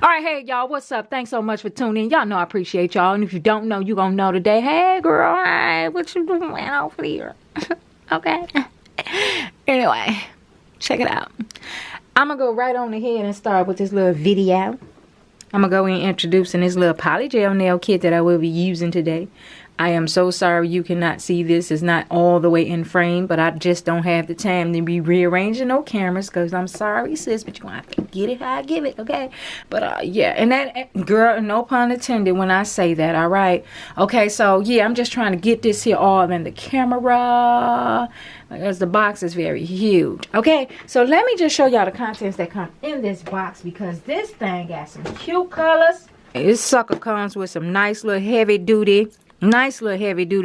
All right, hey, y'all, what's up? Thanks so much for tuning in. Y'all know I appreciate y'all. And if you don't know, you gonna know today. Hey, girl, hey, what you doing over here? Okay. Anyway, check it out. I'm gonna go right on ahead and start with this little video. I'm gonna go in introducing this little polygel nail kit that I will be using today. I am so sorry you cannot see this. It's not all the way in frame, but I just don't have the time to be rearranging no cameras, because I'm sorry, sis, but you're gonna have to get it how I give it, okay? But yeah, and that, girl, no pun intended when I say that, all right? Okay, so yeah, I'm just trying to get this here all in the camera, because the box is very huge. Okay, so let me just show y'all the contents that come in this box, because this thing got some cute colors. This sucker comes with some nice little heavy duty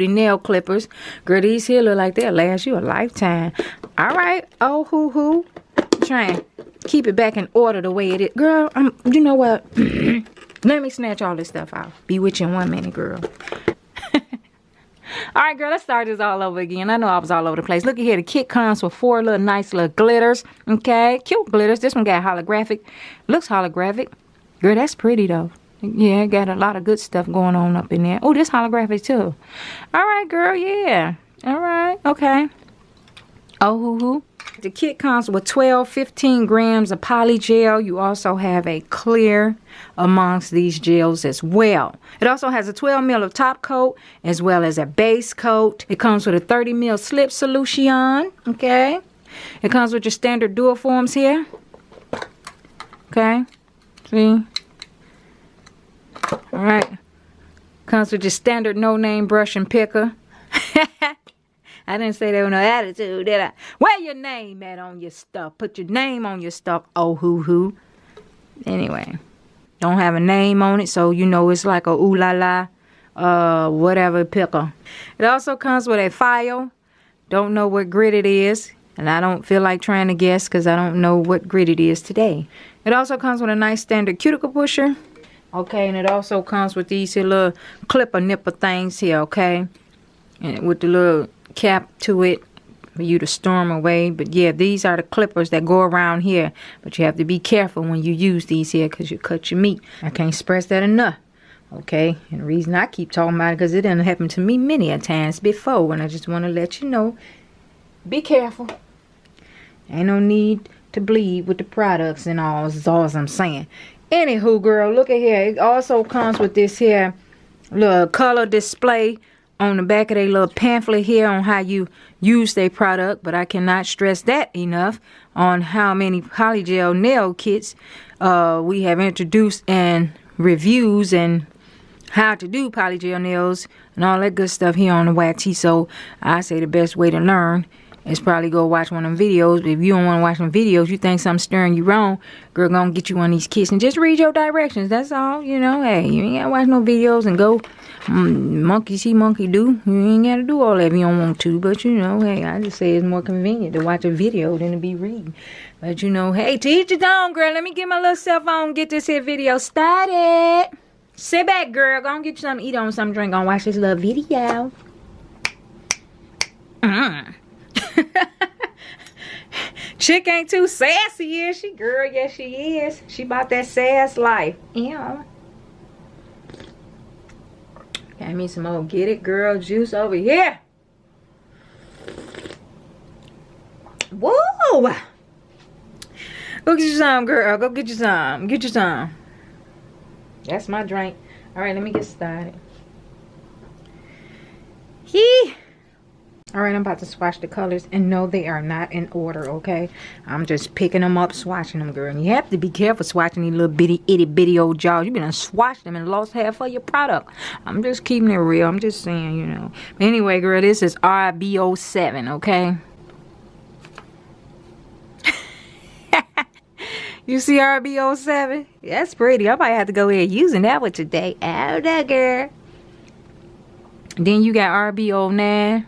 nail clippers. Girl, these here look like they'll last you a lifetime. All right, Ohuhu. Try and keep it back in order the way it is. Girl, you know what? Let me snatch all this stuff out. Be with you in 1 minute, girl. All right, girl, let's start this all over again. I know I was all over the place. Look at here. The kit comes with 4 little nice little glitters. Okay, cute glitters. This one got holographic. Looks holographic. Girl, that's pretty, though. Yeah, got a lot of good stuff going on up in there. Oh, this holographic too. All right, girl, yeah. All right, okay. Oh, the kit comes with 15 grams of polygel. You also have a clear amongst these gels as well. It also has a 12 ml of top coat as well as a base coat. It comes with a 30 ml slip solution, okay? It comes with your standard dual forms here. Okay, see? All right, comes with your standard no-name brush and picker. I didn't say there was no attitude, did I? Where your name at on your stuff? Put your name on your stuff, Ohuhu. Anyway, don't have a name on it, so you know it's like a ooh la la, whatever picker. It also comes with a file. Don't know what grit it is, and I don't feel like trying to guess because I don't know what grit it is today. It also comes with a nice standard cuticle pusher. Okay, and it also comes with these here little clipper nipper things here, okay? And with the little cap to it for you to storm away. But yeah, these are the clippers that go around here. But you have to be careful when you use these here because you cut your meat. I can't stress that enough. Okay, and the reason I keep talking about it because it done happened to me many a times before. And I just want to let you know, be careful. Ain't no need to bleed with the products and all, is all I'm saying. Anywho, girl, look at here. It also comes with this here little color display on the back of their little pamphlet here on how you use their product. But I cannot stress that enough on how many polygel nail kits we have introduced and reviews and how to do polygel nails and all that good stuff here on the YT. So I say the best way to learn is probably go watch one of them videos. But if you don't want to watch them videos, you think something's stirring you wrong, girl, gonna get you one of these kits and just read your directions. That's all, you know. Hey, you ain't gotta watch no videos and go monkey see, monkey do. You ain't gotta do all that if you don't want to. But you know, hey, I just say it's more convenient to watch a video than to be reading. But you know, hey, to each his own, girl. Let me get my little cell phone and get this here video started. Sit back, girl. Go and get you something to eat on, something to drink on. Watch this little video. Chick ain't too sassy, is she? Girl, yes she is. She about that sass life. Yeah. Got me some old get it girl juice over here. Whoa! Go get you some, girl. Go get you some. Get you some. That's my drink. Alright, let me get started. Hee! Alright, I'm about to swatch the colors. And no, they are not in order, okay? I'm just picking them up, swatching them, girl. And you have to be careful swatching these little bitty, itty bitty old jaws. You've been to swatch them and lost half of your product. I'm just keeping it real. I'm just saying, you know. But anyway, girl, this is RB07, okay? You see RB07? That's pretty. I might have to go ahead using that one today. Oh, that girl. Then you got RB09.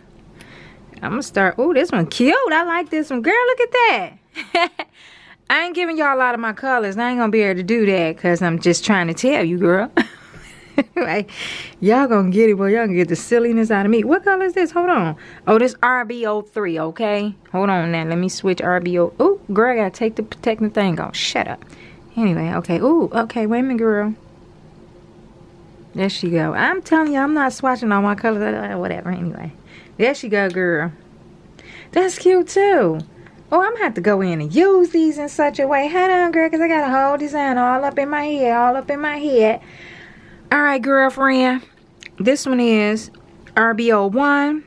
I'm gonna start. Oh, this one cute. I like this one. Girl, look at that. I ain't giving y'all a lot of my colors. I ain't gonna be able to do that because I'm just trying to tell you, girl. Like, y'all gonna get it, boy. Y'all gonna get the silliness out of me. What color is this? Hold on. Oh, this RB03, okay? Hold on now. Let me switch RB0. Oh, girl, I gotta take the protecting thing off. Shut up. Anyway, okay. Ooh, okay. Wait a minute, girl. There she go. I'm telling you, I'm not swatching all my colors. Whatever. Anyway, there she go, girl. That's cute too. Oh, I'm gonna have to go in and use these in such a way. Hold on, girl, because I got a whole design all up in my head, all up in my head. All right, girlfriend. This one is RB01.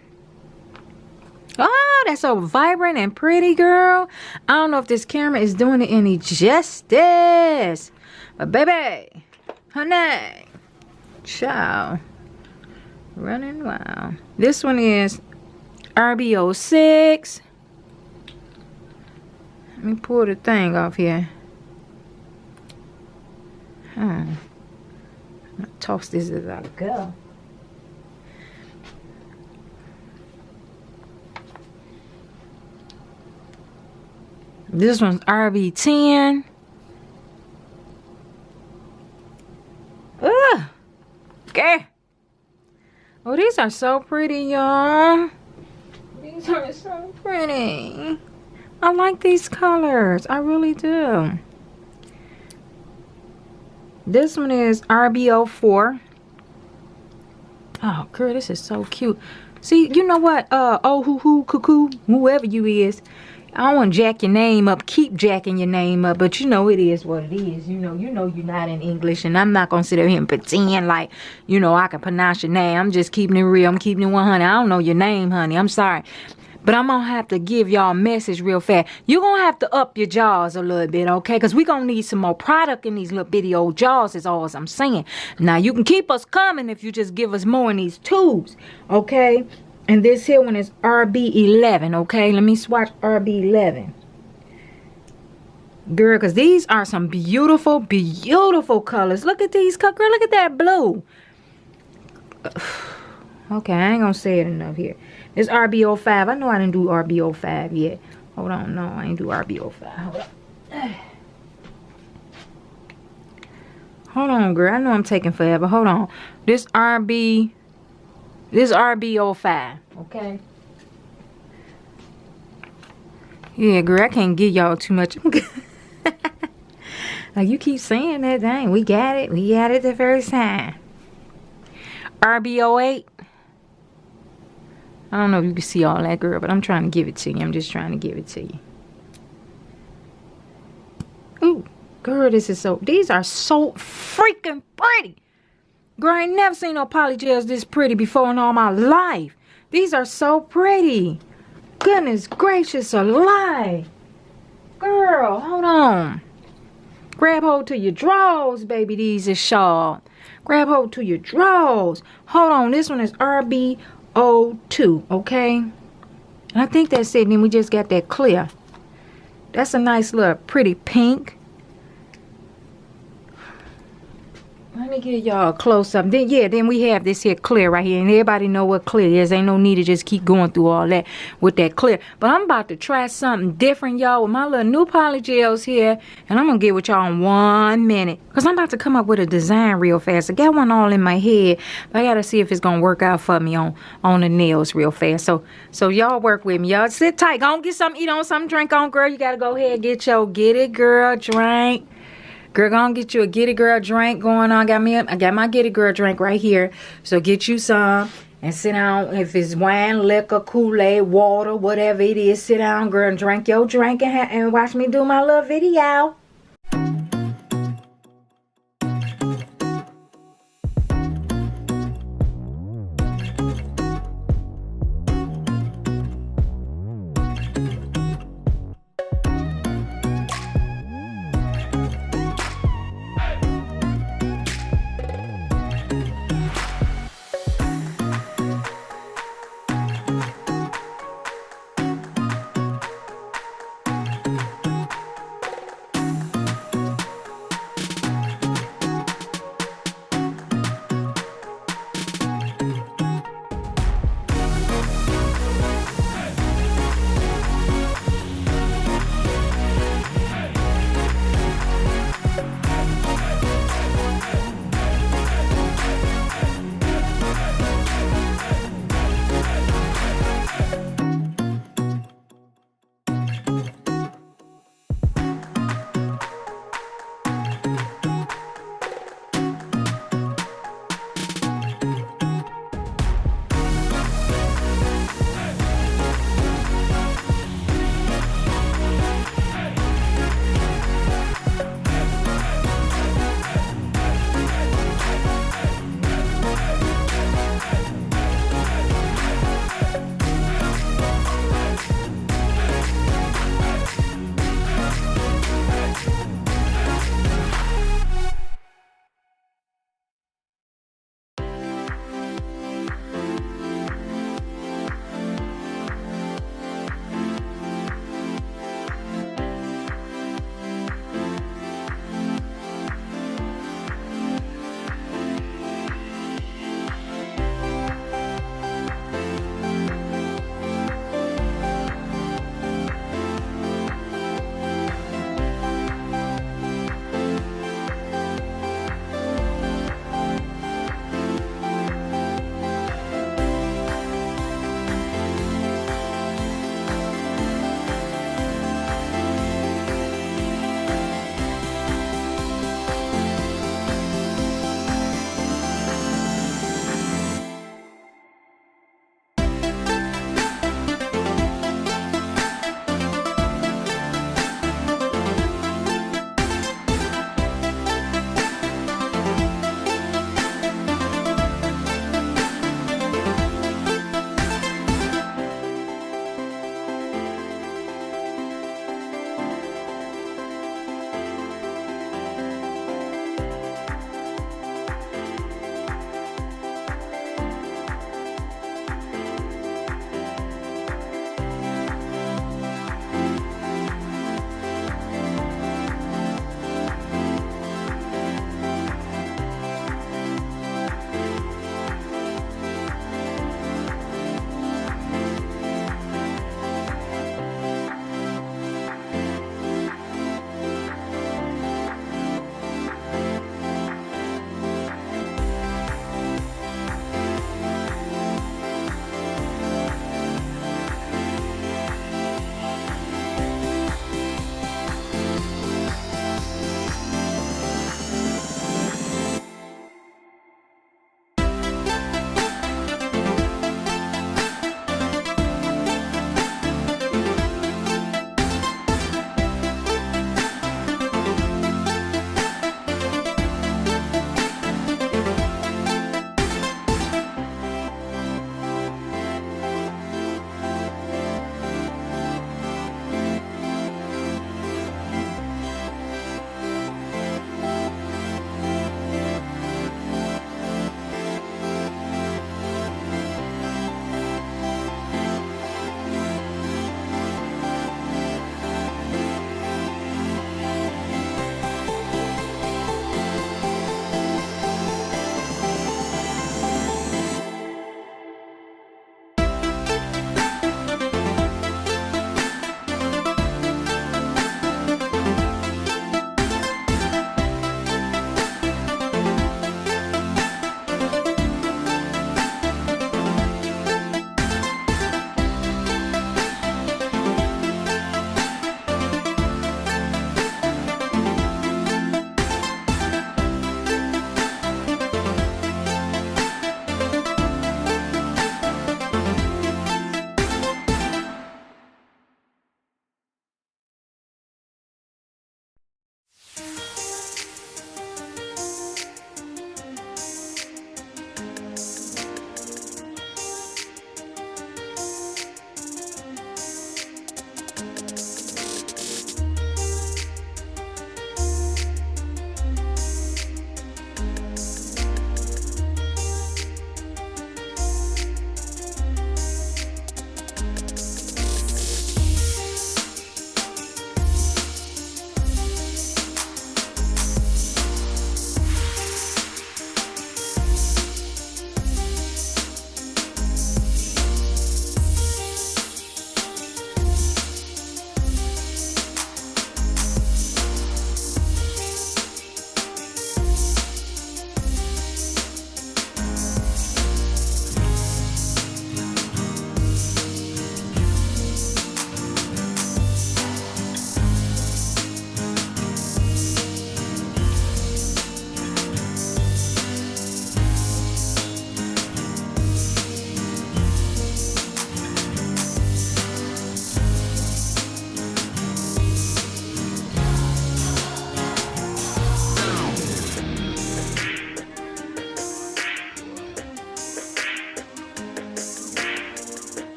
Oh, that's so vibrant and pretty, girl. I don't know if this camera is doing it any justice. But baby, honey, ciao. Running wild. This one is RB06. Let me pull the thing off here. I'm gonna toss this as I go. This one's RB10. Ugh. Okay. Oh, these are so pretty, y'all. These are so pretty. I like these colors. I really do. This one is RB04. Oh, girl, this is so cute. See, you know what? Ohuhu, cuckoo, whoever you is. I don't want to jack your name up. Keep jacking your name up. But you know it is what it is. You know you're not in English. And I'm not going to sit here and pretend like, I can pronounce your name. I'm just keeping it real. I'm keeping it 100. I don't know your name, honey. I'm sorry. But I'm going to have to give y'all a message real fast. You're going to have to up your jaws a little bit, okay? Because we're going to need some more product in these little bitty old jaws is all I'm saying. Now, you can keep us coming if you just give us more in these tubes, okay? And this here one is RB11, okay? Let me swatch RB11. Girl, because these are some beautiful, beautiful colors. Look at these colors. Girl, look at that blue. Okay, I ain't going to say it enough here. It's RB05. I know I didn't do RB05 yet. Hold on. No, I ain't do RB05. Hold on. Hold on, girl. I know I'm taking forever. Hold on. This RB05. Okay? Yeah, girl. I can't give y'all too much. Like, you keep saying that. Dang, we got it. We got it the first time. RB08. I don't know if you can see all that, girl, but I'm trying to give it to you. I'm just trying to give it to you. Ooh, girl, these are so freaking pretty. Girl, I ain't never seen no polygels this pretty before in all my life. These are so pretty. Goodness gracious alive. Girl, hold on. Grab hold to your drawers, baby. These is sharp. Grab hold to your drawers. Hold on, this one is RB02, okay? And I think that's it. And then we just got that clear. That's a nice little pretty pink. Let me give y'all a close-up. Then we have this here clear right here. And everybody know what clear is. Ain't no need to just keep going through all that with that clear. But I'm about to try something different, y'all, with my little new polygels here. And I'm going to get with y'all in 1 minute. Because I'm about to come up with a design real fast. I got one all in my head. But I got to see if it's going to work out for me on the nails real fast. So y'all work with me. Y'all sit tight. Go on, get something, eat on, something, drink on, girl. You got to go ahead and get it, girl, drink. Girl, go and get you a get it girl drink going on. I got my get it girl drink right here. So get you some and sit down. If it's wine, liquor, Kool-Aid, water, whatever it is, sit down, girl, and drink your drink and watch me do my little video.